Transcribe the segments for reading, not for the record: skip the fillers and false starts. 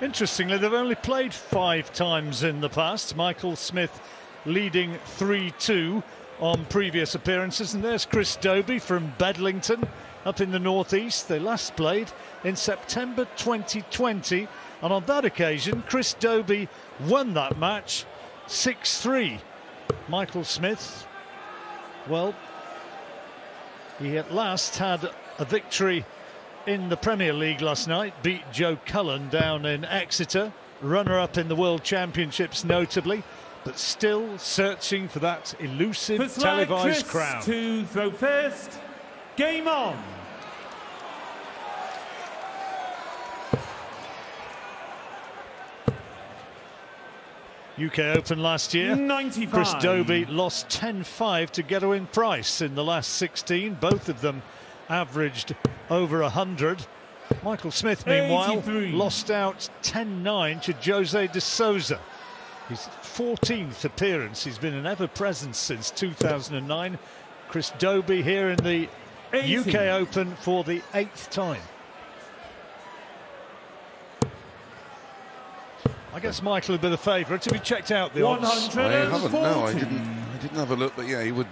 Interestingly, they've only played 5 times in the past. Michael Smith leading 3-2 on previous appearances. And there's Chris Dobey from Bedlington up in the northeast. They last played in September 2020. And on that occasion, Chris Dobey won that match 6-3. Michael Smith, well, he at last had a victory in the Premier League last night, beat Joe Cullen down in Exeter, runner-up in the World Championships notably, but still searching for that elusive televised crown. To throw first, game on. UK Open last year, 95. Chris Dobey lost 10-5 to Gerwyn Price in the last 16. Both of them averaged over 100. Michael Smith, meanwhile, 83. lost out 10-9 to Jose de Souza. His 14th appearance. He's been an ever-presence since 2009. Chris Dobey here in the 80. UK Open for the 8th time. I guess Michael would be the favourite. Have you checked out the odds? I haven't. No, I didn't have a look. But yeah, he would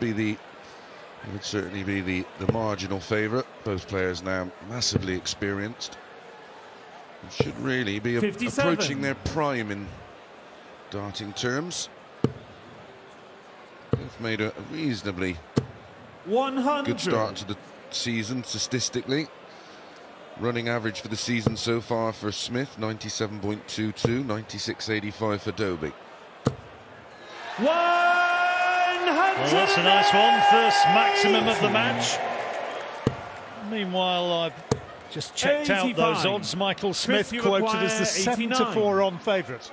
certainly be the marginal favourite. Both players now massively experienced. Should really be approaching their prime in darting terms. They've made a reasonably 100. good start to the season statistically. Running average for the season so far for Smith, 97.22, 96.85 for Dobey. 100. Well, that's a nice one. First maximum of the match. Meanwhile, I've just checked 85. out those odds. Michael Smith Chris, quoted as the 7-4 on favourite.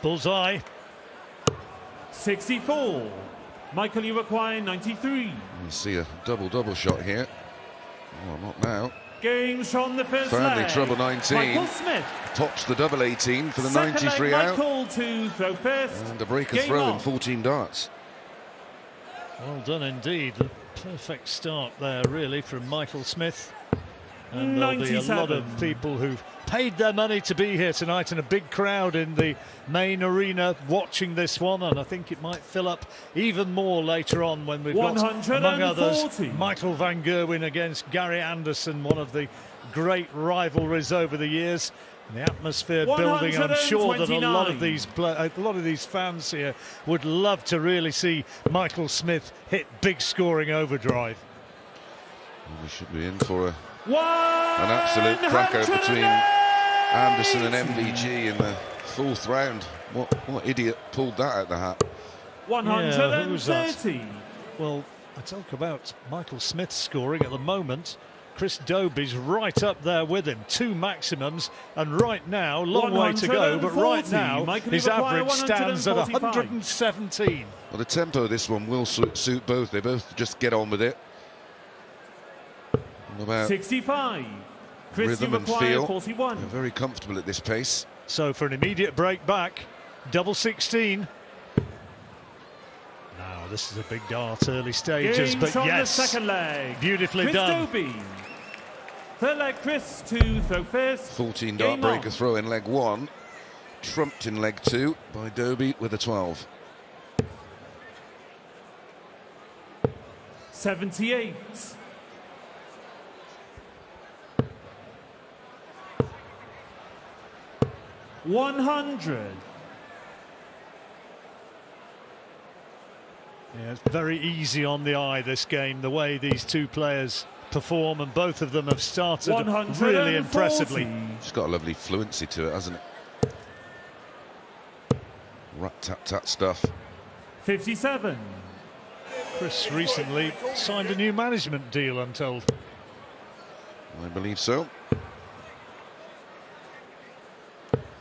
Bullseye. 64. Michael, you require 93. You see a double shot here. Oh, not now. Games from the first Family leg. trouble 19. Michael Smith. Tops the double 18 for the Second 93 leg, out. Michael to throw first. And a breaker Game throw on. in 14 darts. Well done indeed. A perfect start there, really, from Michael Smith. And there'll be a lot of people who've paid their money to be here tonight, and a big crowd in the main arena watching this one, and I think it might fill up even more later on when we've got, among others, Michael van Gerwen against Gary Anderson, one of the great rivalries over the years. The atmosphere building. I'm sure that a lot of these fans here would love to really see Michael Smith hit big scoring overdrive. Well, we should be in for an absolute cracker between Anderson and MVG in the 4th round. What idiot pulled that out the hat? 130. Well, I talk about Michael Smith scoring at the moment. Chris Dobey's right up there with him, 2 maximums, and right now, long way to go, but right now his average stands at 117. Well, the tempo of this one will suit both. They both just get on with it. About 65. Chris, rhythm you and require feel. 41. They're very comfortable at this pace. So for an immediate break back, double 16. Now this is a big dart, early stages, Games but from yes, the second leg. beautifully Chris done. Dobey. Third leg, Chris to throw first. 14 dart breaker throw in leg 1, trumped in leg 2 by Dobey with a 12. 78. 100. Yeah, it's very easy on the eye, this game, the way these two players perform, and both of them have started really impressively. It's got a lovely fluency to it, hasn't it? Rat-tat-tat stuff. 57. Chris recently signed a new management deal, I'm told. I believe so.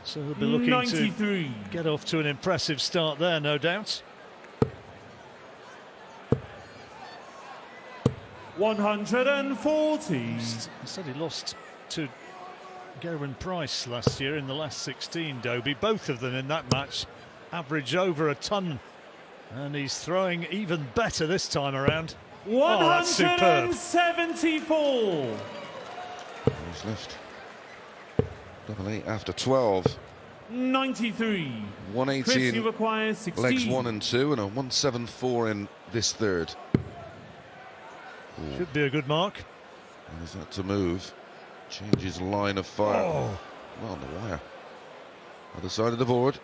So he'll be looking 93. to get off to an impressive start there, no doubt. 140. He said he lost to Gerwyn Price last year in the last 16, Dobey. Both of them in that match average over a ton. And he's throwing even better this time around. that's superb. 174. Who's left? Double 8 after 12. 93. 180 Chris, you in require 16. legs 1 and 2, and a 174 in this third. Should be a good mark. And is that to move? Changes line of fire. Oh. Well, on the wire. Other side of the board.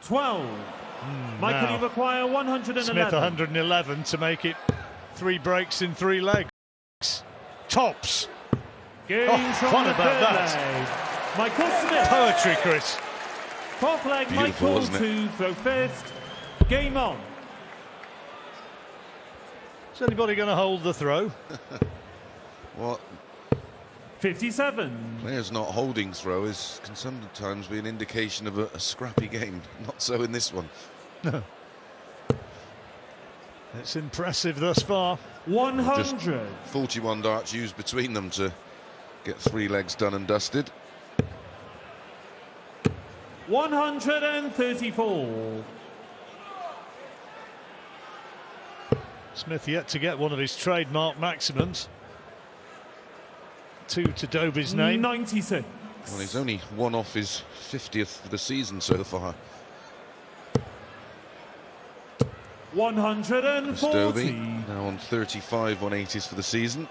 12. Michael, now. you require 111. Smith 111 to make it 3 breaks in 3 legs. Tops. Game Oh, what about that? Michael Smith. Poetry, Chris. Fourth leg, Beautiful, Michael wasn't it? to throw first. Game on. Is anybody going to hold the throw? Well, 57. players not holding throw can sometimes be an indication of a scrappy game. Not so in this one. No. It's impressive thus far. 100. 41 darts used between them to get 3 legs done and dusted. 134. Smith yet to get one of his trademark maximums. 2 to Dobey's name. 96. Well, he's only 1 off his 50th of the season so far. 140. Dobey now on 35 180s for the season.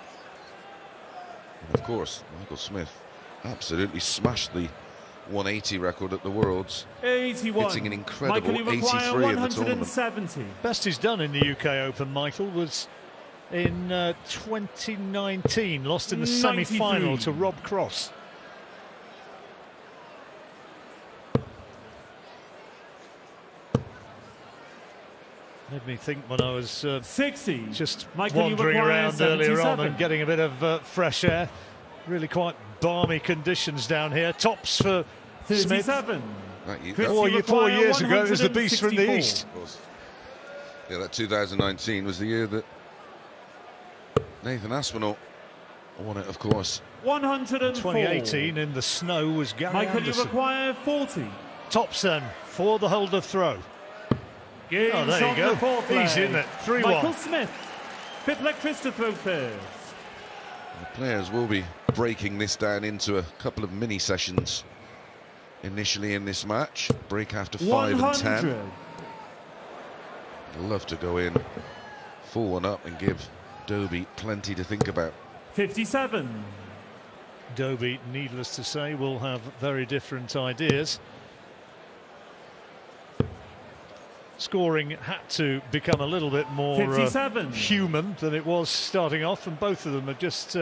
And of course, Michael Smith absolutely smashed the 180 record at the Worlds, 81. hitting an incredible Michael, you require 83 in the tournament. 170. Best he's done in the UK Open, Michael, was in 2019, lost in the 93. semi-final to Rob Cross. Made me think when I was 60. just Michael, you wandering require around earlier on 77. and getting a bit of fresh air. Really quite balmy conditions down here. Tops for Smith. 37. That, 4 years ago, it was the beast from the east. yeah, that 2019 was the year that Nathan Aspinall won it, of course. 104. 2018 in the snow was Gary Michael, Anderson. you require 40. Tops then for the holder throw. Game Oh, there you on go. the fourth Easy, leg. isn't it? 3-1. Michael Smith. Fifth leg, Chris to throw first. The players will be breaking this down into a couple of mini sessions initially in this match. Break after 5 and 10. 100. I'd love to go in full one up and give Dobey plenty to think about. 57. Dobey, needless to say, will have very different ideas. Scoring had to become a little bit more 57. human than it was starting off, and both of them have just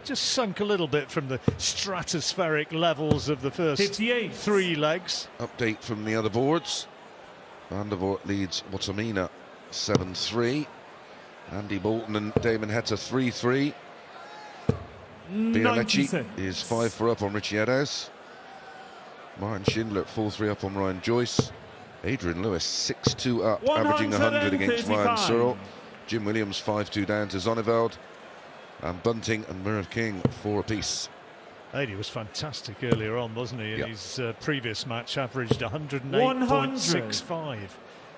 sunk a little bit from the stratospheric levels of the first 58. 3 legs. Update from the other boards. Van der Voort leads Watamina 7-3. Andy Bolton and Damon Hetta 3-3. Bialetti 96. is 5-4 up on Richie Eddowes. Martin Schindler at 4-3 up on Ryan Joyce. Adrian Lewis 6-2 up, averaging 100 against Ryan 135. Searle. Jim Williams 5-2 down to Zonneveld. And Bunting and Merv King 4 apiece. He was fantastic earlier on, wasn't he? In Yep. his previous match, averaged 108.65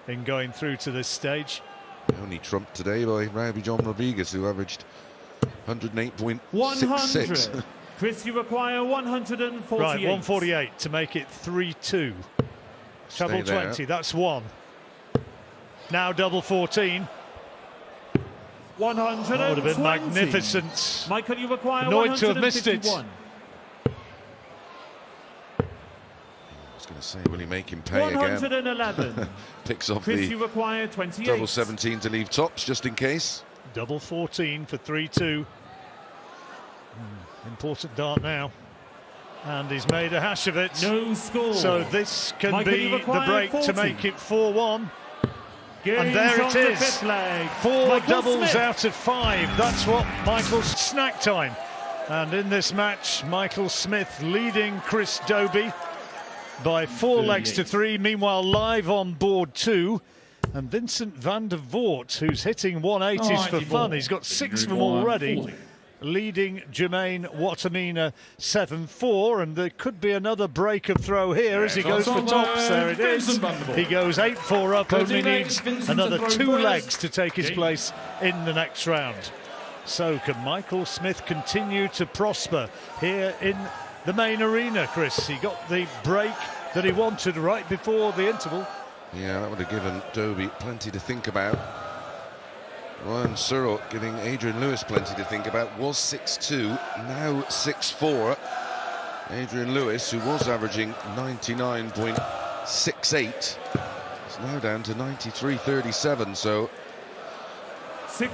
in going through to this stage. Only trumped today by Rowdy John Rodriguez, who averaged 108.66. 100. Chris, you require 148. Right, 148 to make it 3-2. Treble 20, that's 1. Now double 14. 120. That would have been magnificent. Michael, you require Annoyed to have missed it. 151. I was going to say, will he make him pay again? 111. Picks off Chris, the you require 28. double 17 to leave tops, just in case. Double 14 for 3-2. Important dart now. And he's made a hash of it. No score. So this can Michael, be you the require break 40. to make it 4-1. Games And there on it the is. fifth leg. 4 Michael doubles Smith. out of 5. That's what Michael's snack time. And in this match, Michael Smith leading Chris Dobey by 4 legs to 3. Meanwhile, live on board 2. And Vincent van der Voort, who's hitting 180s for fun. He's got 6 of them already. leading Jermaine Watamina 7-4, and there could be another break of throw here as he goes for tops. There it is. He goes 8-4 up, only needs another 2 legs to take his place in the next round. So can Michael Smith continue to prosper here in the main arena, Chris? He got the break that he wanted right before the interval. Yeah, that would have given Dobey plenty to think about. Ryan Searle giving Adrian Lewis plenty to think about. Was 6-2, now 6-4. Adrian Lewis, who was averaging 99.68, is now down to 93.37. So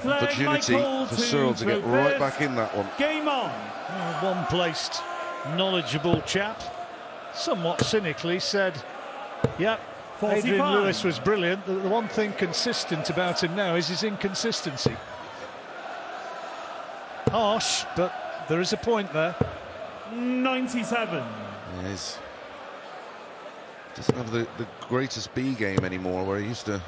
opportunity for Searle to get right back in that one. Game on. One-placed, knowledgeable chap, somewhat cynically said, yep, Adrian Lewis was brilliant. The one thing consistent about him now is his inconsistency. Harsh, but there is a point there. 97. Yes. Doesn't have the greatest B game anymore, where he used to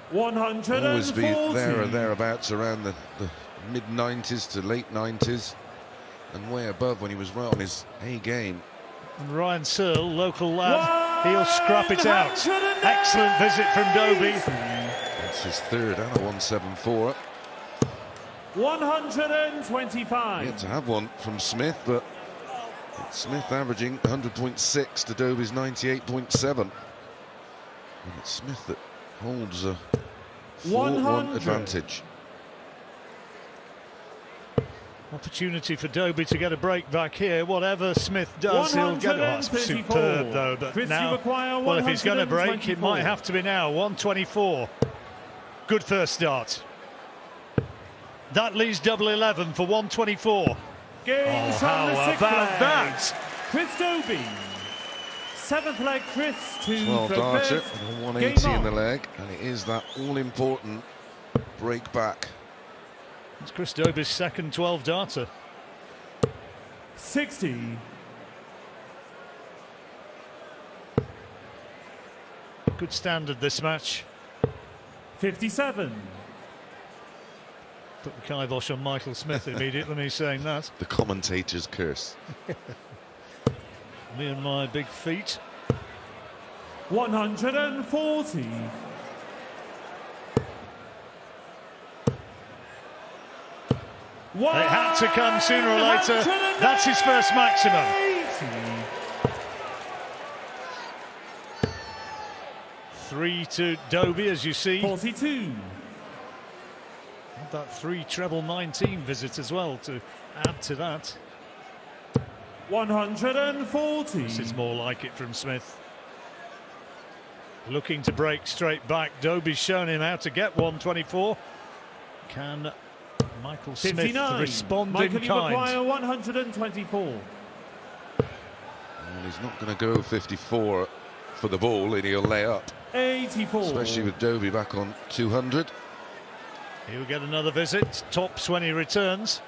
140. always be there or thereabouts around the mid-90s to late 90s, and way above when he was right on his A game. And Ryan Searle, local lad, he'll scrap it out. Excellent visit from Dobey. That's his third and a 174. 125. Yet to have one from Smith, but it's Smith averaging 100.6 to Dobey's 98.7. And it's Smith that holds a 4-1 advantage. Opportunity for Dobey to get a break back here. Whatever Smith does, he'll get it. Oh, that's superb, though. But now, well, if he's going to break, it might have to be now. 124. Good first start. That leaves double 11 for 124. How about that? Chris Dobey. 7th leg, Chris to 12 throw darter first. and a 180 in the leg, and it is that all-important break back. It's Chris Dobey's second 12 darter. 60. Good standard this match. 57. Put the kibosh on Michael Smith immediately, me saying that. The commentator's curse. Me and my big feet. 140. It had to come sooner or later. That's his first maximum. 3 to Dobey, as you see. 42. Had that 3 treble 19 visit as well to add to that. 140. This is more like it from Smith. Looking to break straight back. Dobey's shown him how to get 124. Can Michael Smith 59. respond Michael, in kind? you require 124. Well, he's not going to go 54 for the ball, and he'll lay up. 84. Especially with Dobey back on 200. He'll get another visit. Tops when he returns.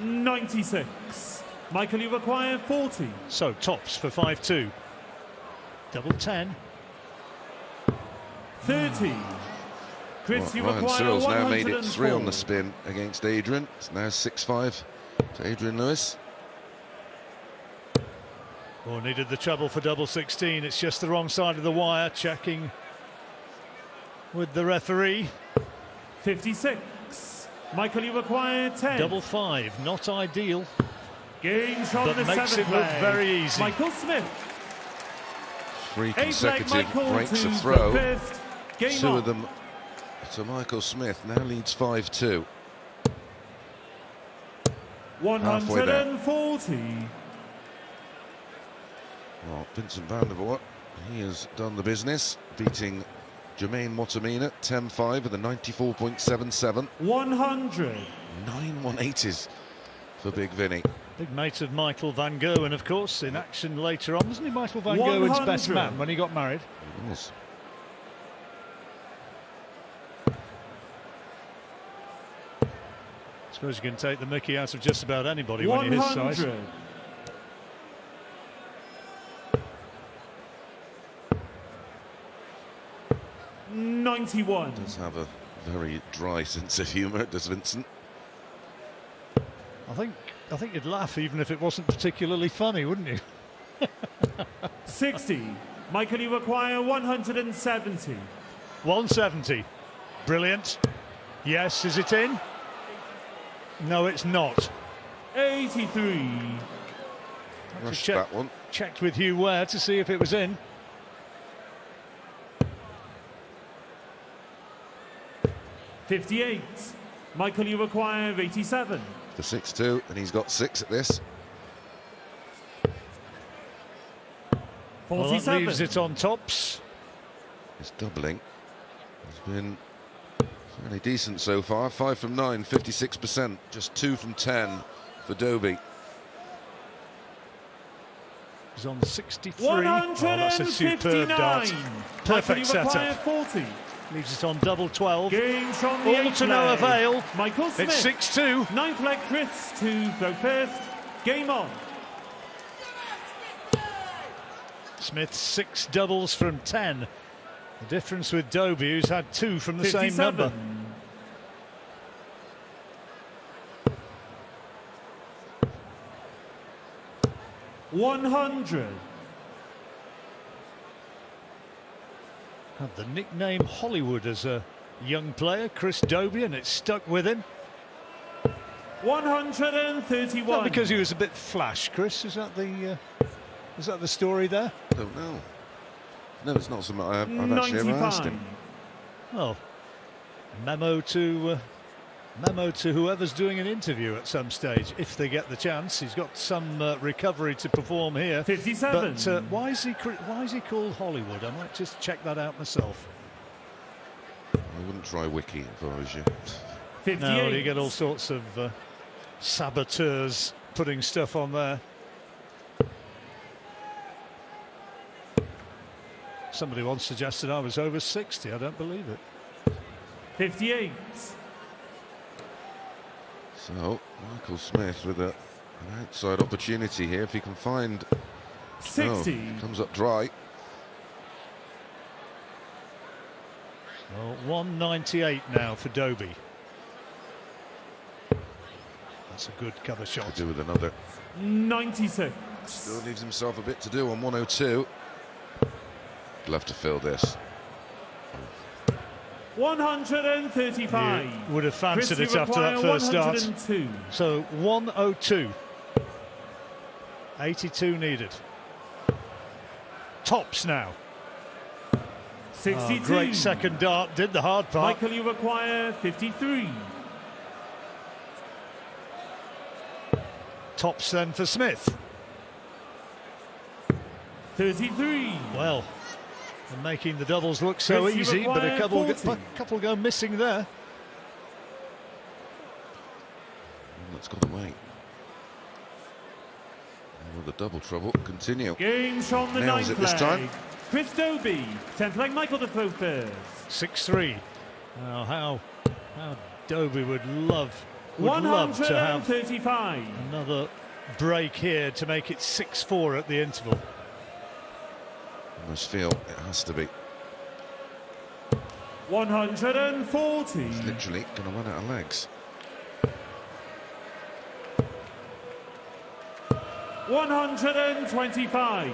96. Michael, you require 40. So tops for 5-2. Double 10. 30. Chris, Well, you Ryan require Searle's now made it 104. 3 on the spin against Adrian. It's now 6-5 to Adrian Lewis. Oh, needed the treble for double 16. It's just the wrong side of the wire. Checking with the referee. 56. Michael, you require 10. Double 5, not ideal, Game shot but the makes it 7th look leg. very easy. Michael Smith. 3 8th leg, consecutive Michael breaks to of throw. fifth. Game 2 on. of them to Michael Smith. Now leads 5-2. Halfway there. 140. Well, Vincent van der Voort, he has done the business, beating Jermaine Watamina 10-5 with a 94.77. 100. 9 180s for Big Vinny. Big mate of Michael van Gerwen, of course, in action later on. Wasn't he Michael van Gerwen's best 100. man when he got married? He was. I suppose you can take the mickey out of just about anybody when you're his size. 100. Does 91. have a Very dry sense of humour, does Vincent. I think you'd laugh even if it wasn't particularly funny, wouldn't you? 60. Michael, you require 170. 170. Brilliant. Yes, is it in? No, it's not. 83. Rushed that one. Checked with Hugh Ware to see if it was in. 58. Michael, you require 87. The 6-2, and he's got 6 at this. Well, that 47. leaves it on tops. His doubling has been fairly decent so far. 5 from 9, 56%. Just 2 from 10 for Dobey. He's on 63. Oh, that's a superb dart. Perfect setup. 40. Leaves it on double 12. Games from the All eighth to no leg. avail. Michael Smith. It's 6-2. Ninth leg, Chris to throw first. Game on. Smith 6 doubles from 10. The difference with Dobey, who's had 2 from the 57. same number. $100. Had the nickname Hollywood as a young player, Chris Dobey, and it's stuck with him. 131. Not because he was a bit flash, Chris. Is that the story there? I don't know. No, it's not something I've actually ever asked him. Well, memo to whoever's doing an interview at some stage, if they get the chance. He's got some recovery to perform here. 57. But why is he called Hollywood? I might just check that out myself. I wouldn't try Wiki if I was you. 58. No, you get all sorts of saboteurs putting stuff on there. Somebody once suggested I was over 60. I don't believe it. 58. So, Michael Smith with an outside opportunity here. If he can find... 60. Oh, comes up dry. Well, 198 now for Dobey. That's a good cover shot. To do with another. 96. Still leaves himself a bit to do on 102. Love to fill this. 135. You would have fancied Chris, it after that first start. 102. So 102. 82 needed. Tops now. 62. Oh, great second dart. Did the hard part. Michael, you require 53. Tops then for Smith. 33. Well, and making the doubles look so Chris, you easy, but a require 40. couple go missing there. That's got away. Will the double trouble continue? Games from the Nails ninth it this leg. time. Chris Dobey, 10th leg, Michael to throw first. 6-3. Now how Dobey would love to have 135. another break here to make it 6-4 at the interval. Almost feel it has to be. 140. He's literally going to run out of legs. 125.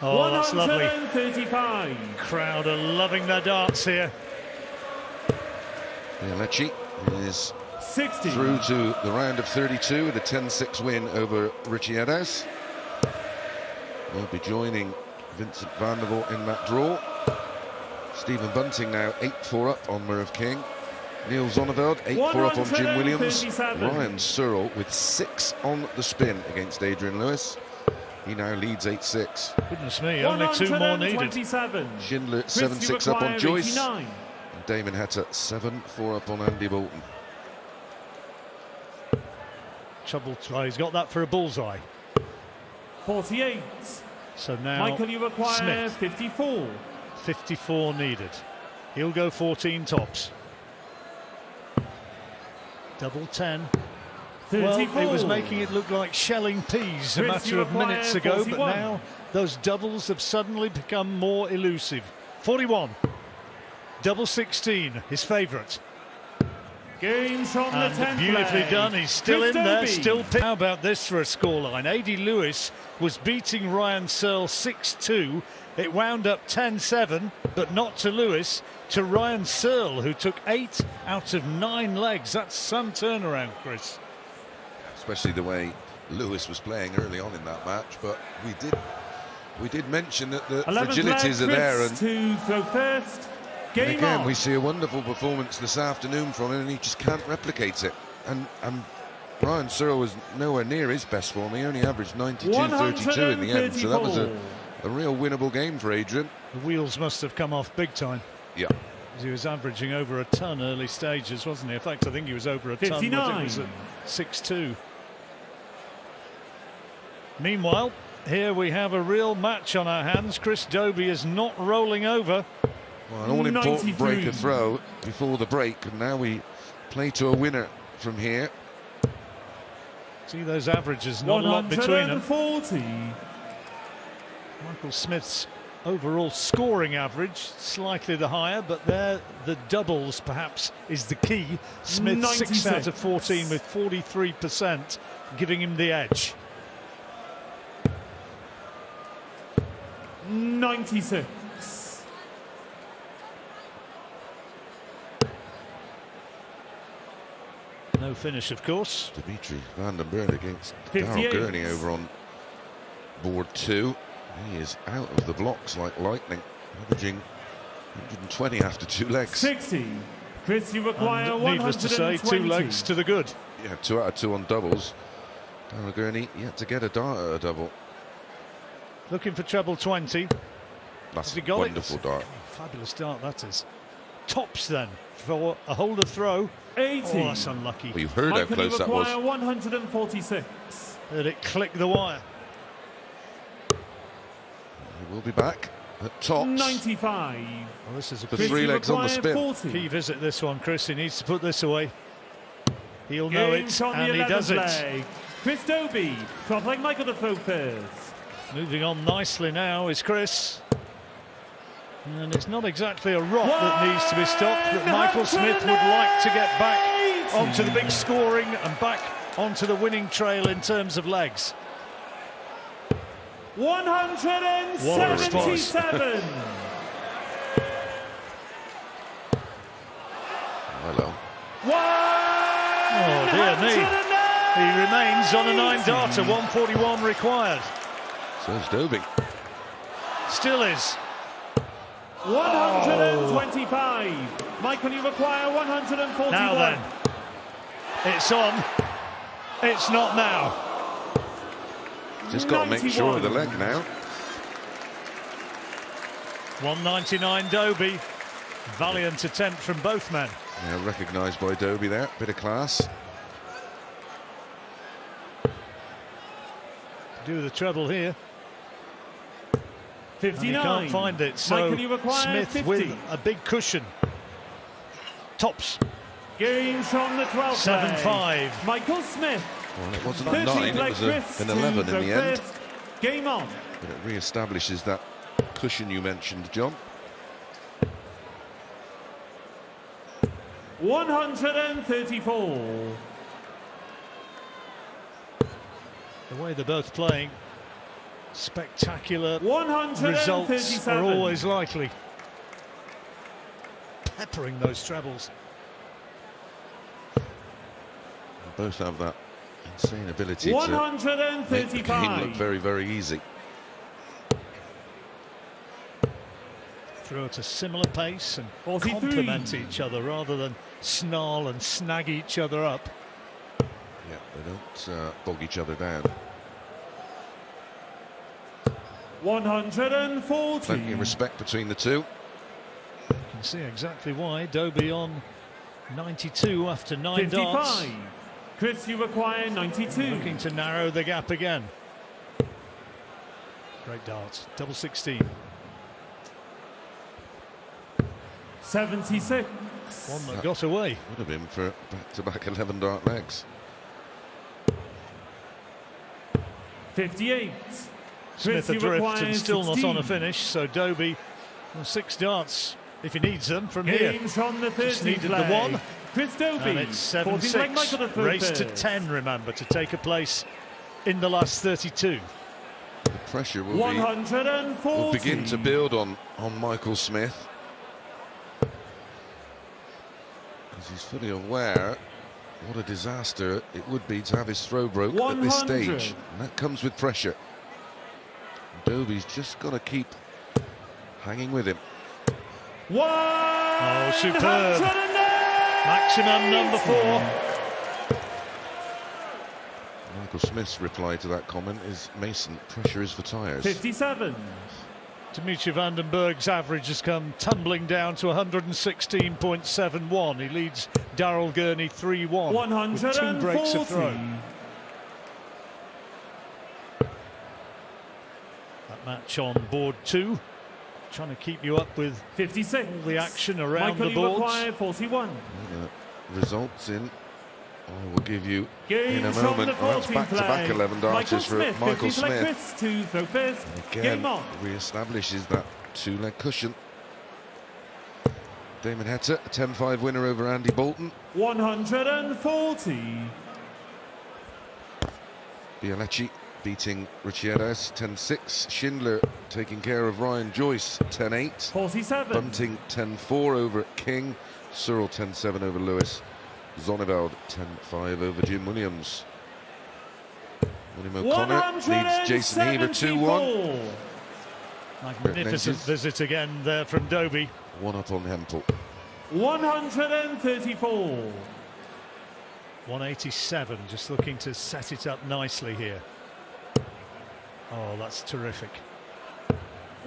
Oh, that's lovely. 135. Crowd are loving their darts here. Lecce is 60. through to the round of 32 with a 10-6 win over Richiedes. Will be joining Vincent van der Voort in that draw. Stephen Bunting now 8-4 up on Merv King. Neil Zonneveld 8-4 up on Jim Williams. 137. Ryan Searle with 6 on the spin against Adrian Lewis. He now leads 8-6. Goodness me, only 2 more needed. 127. Schindler Chris, you 7-6 up on require Joyce. 89. And Damon Hatter 7-4 up on Andy Bolton. Trouble try. He's got that for a bullseye. 48. So now Michael, you require Smith. 54. 54 needed. He'll go 14 tops. Double 10. Well, 34. it was making it look like shelling peas a Chris, matter you of minutes require ago, but 41. now those doubles have suddenly become more elusive. 41. Double 16, his favourite. Games from the And 10th beautifully leg. done, he's still Chris in there, Dobey. still. How about this for a scoreline? A.D. Lewis was beating Ryan Searle 6-2. It wound up 10-7, but not to Lewis, to Ryan Searle, who took 8 out of 9 legs. That's some turnaround, Chris. Especially the way Lewis was playing early on in that match, but we did mention that the 11th fragilities are leg, there, Chris and to throw first. Game again on. we see a wonderful performance this afternoon from him, and he just can't replicate it. And Ryan Searle was nowhere near his best form. He only averaged 92.32 in the end, so that was a real winnable game for Adrian. The wheels must have come off big time. Yeah. He was averaging over a ton early stages, wasn't he? In fact, I think he was over a ton. 59. It was at 6-2. Meanwhile, here we have a real match on our hands. Chris Dobey is not rolling over. Well, an all-important 93. break of throw before the break, and now we play to a winner from here. See those averages, not a lot between them. 140. Michael Smith's overall scoring average slightly the higher, but there the doubles perhaps is the key. Smith 96. 6 out of 14 with 43%, giving him the edge. 96. No finish, of course. Dimitri van den Berg against 58. Darryl Gurney over on board 2. He is out of the blocks like lightning, averaging 120 after 2 legs. 60. Chris, you require And 120. needless to say, 2 legs to the good. Yeah, 2 out of 2 on doubles. Darryl Gurney yet to get a double. Looking for treble 20. That's Has he a got wonderful it? dart. Fabulous dart that is. Tops then for a holder throw. 80. Oh, that's unlucky. Well, you heard how Michael, you close that was. require 146. Heard it click the wire. He will be back at tops. 95. Well, this is a The Chris, 3 you legs on the require spin. 40. key visit, this one, Chris. He needs to put this away. He'll know it, Games on and the he does 11th it. leg. Chris Dobey, top leg Michael to throw first. Moving on nicely now is Chris. And it's not exactly a rock that needs to be stopped, but Michael Smith would like to get back onto the big scoring and back onto the winning trail in terms of legs. 177. Hello. Oh dear me. He remains on a 9-darter, 141 required. So is Dobey. Still is. 125. Michael, you require 141. Now then. It's on. It's not now. Just got to make sure of the 91. leg now. 199 Dobey. Valiant attempt from both men. Yeah, recognised by Dobey there. Bit of class. Do the treble here. 59. And he can't find it, so Michael, you require Smith 50. with a big cushion. Tops. Games from the 12th leg. 7-5. Michael Smith. Well, it wasn't a 13th 9, it leg was Chris an to 11 in throw the end. first. Game on. But it re-establishes that cushion you mentioned, John. 134. The way they're both playing, spectacular 137. results are always likely. Peppering those trebles. They both have that insane ability to make the game 135. look very, very easy. Throw at a similar pace and 43. complement each other rather than snarl and snag each other up. Yeah, they don't bog each other down. 140. Plenty of respect between the two. You can see exactly why. Dobey on 92 after 9 darts. 55. Chris, you require 92. Looking to narrow the gap again. Great darts. Double 16. 76. One that got away. Would have been for back-to-back 11 dart legs. 58. Smith Chris, you adrift require and still 16. not on a finish, so Dobey, well, 6 darts if he needs them from here. Games on the 13th Just needed flag. the one. Chris Dobey. And it's 14 leg 7-6. Michael to throw Race to first. 10, remember, to take a place in the last 32. The pressure will 140. will begin to build on Michael Smith, because he's fully aware what a disaster it would be to have his throw broke at this 100. stage, and that comes with pressure. Dobey's just got to keep hanging with him. Oh, superb. Maximum number 4. Michael Smith's reply to that comment is, Mason, pressure is for tyres. 57. Dimitri van den Berg's average has come tumbling down to 116.71. He leads Darrell Gurney 3-1 with 2 breaks of throw. That match on board 2, trying to keep you up with 56. all the action around Michael the boards. 41. Results in, I will give you in a Games from moment. the Well, that's 14th back-to-back flag. 11 darters for Michael 50 flag Smith. Chris to throw first. Again, Game on. re-establishes that 2-leg cushion. Damon Heta, a 10-5 winner over Andy Bolton. 140. Bialetti beating Richieras 10-6. Schindler taking care of Ryan Joyce 10-8. 47. Bunting 10-4 over at King. Searle 10-7 over Lewis. Zonneveld 10-5 over Jim Williams. William O'Connor leads Jason Heaver 2-1. Magnificent visit again there from Dobey. 1 up on Hempel. 134. 187, just looking to set it up nicely here. Oh, that's terrific.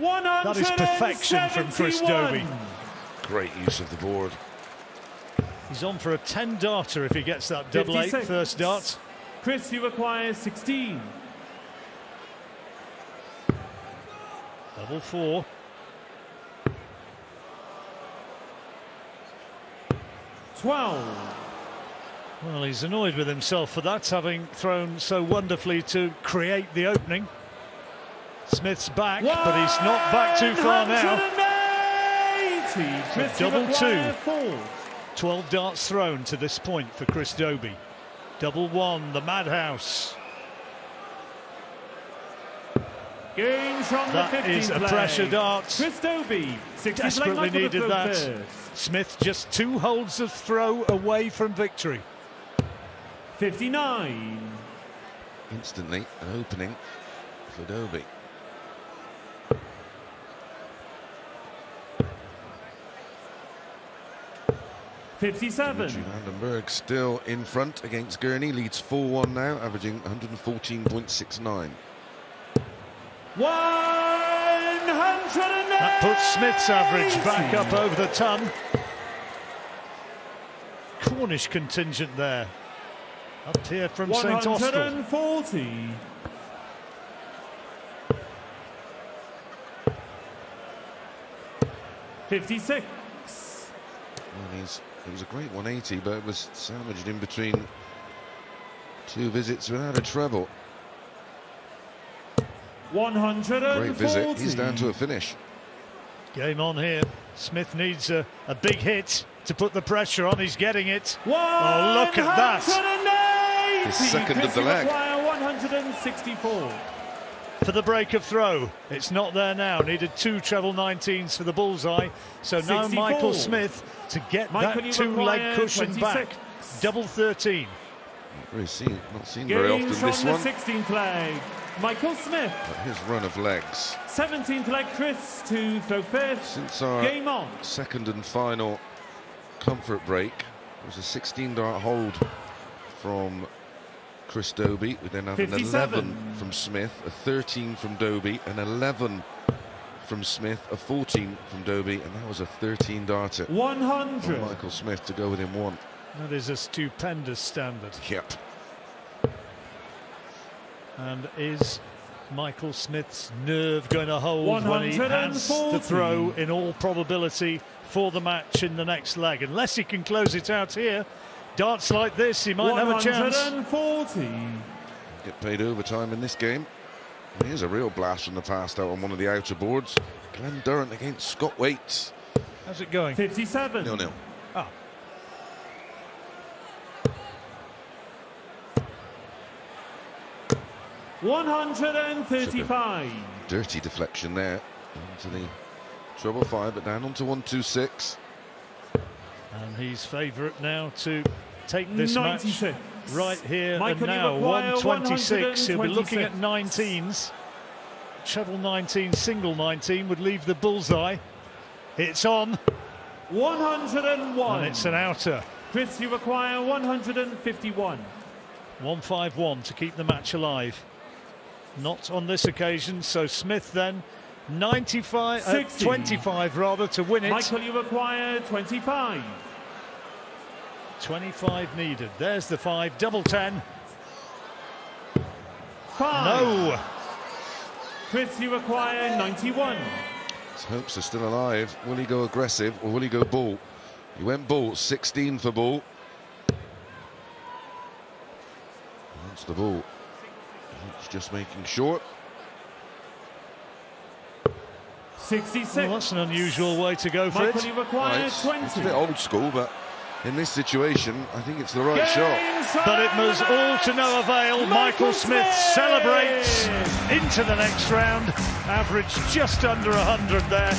That is perfection from Chris Dobey. Great use of the board. He's on for a 10-darter if he gets that double 8 first dart. Chris, you require 16. Double 4. Well, he's annoyed with himself for that, having thrown so wonderfully to create the opening. Smith's back, but he's not back too far now. So double 2. 12 darts thrown to this point for Chris Dobey. Double 1, the madhouse. That is a pressure dart. Chris Dobey, Desperately needed that. Smith just 2 holds of throw away from victory. 59. Instantly an opening for Dobey. Dimitri van den Berg still in front against Gurney, leads 4-1 now, averaging 114.69. 100. That puts Smith's average back up over the ton. Cornish contingent there. Up here from St Austell. 140. $56. Well, it was a great 180, but it was sandwiched in between 2 visits without a treble. 140. Great visit. He's down to a finish. Game on here. Smith needs a big hit to put the pressure on. He's getting it. Oh, look at that. His second of the leg. 164. For the break of throw. It's not there now. Needed 2 treble 19s for the bullseye. So now 64. Michael Smith to get that 2-leg cushion 26. back. Double 13. Not seen very often Games this from one. the 16th leg. Michael Smith. But his run of legs. 17th leg Chris to throw first. Since our Game on. second and final comfort break, it was a 16-dart hold from Chris Dobey. We then have 57. an 11 from Smith, a 13 from Dobey, an 11 from Smith, a 14 from Dobey, and that was a 13-darter. 100. For Michael Smith to go within 1. That is a stupendous standard. Yep. And is Michael Smith's nerve going to hold when he has the 140. throw, in all probability, for the match in the next leg? Unless he can close it out here, darts like this, he might have a chance. 140. Get paid overtime in this game. Here's a real blast from the past out on one of the outer boards. Glenn Durrant against Scott Waits. How's it going? 57. 0-0. Ah. $135. Dirty deflection there. Into the treble 5, but down onto 126. And he's favourite now to take this 96. match right here Michael, and now. you require 126. He'll be looking at 126. 19s. Treble 19, single 19 would leave the bullseye. It's on. 101. And it's an outer. Chris, you require 151. 151 to keep the match alive. Not on this occasion, so Smith then 95, 25 rather, to win it. Michael, you require 25. 25 needed. There's the 5, double 10. 5. No. Chris, you require 91. His hopes are still alive. Will he go aggressive or will he go ball? He went ball, 16 for ball. That's the ball. It's just making short. 66. Well, that's an unusual way to go for Michael, it. you require It's 20. a bit old school, but in this situation, I think it's the right shot. But it was all to no avail. Michael Smith celebrates into the next round. Average just under 100 there.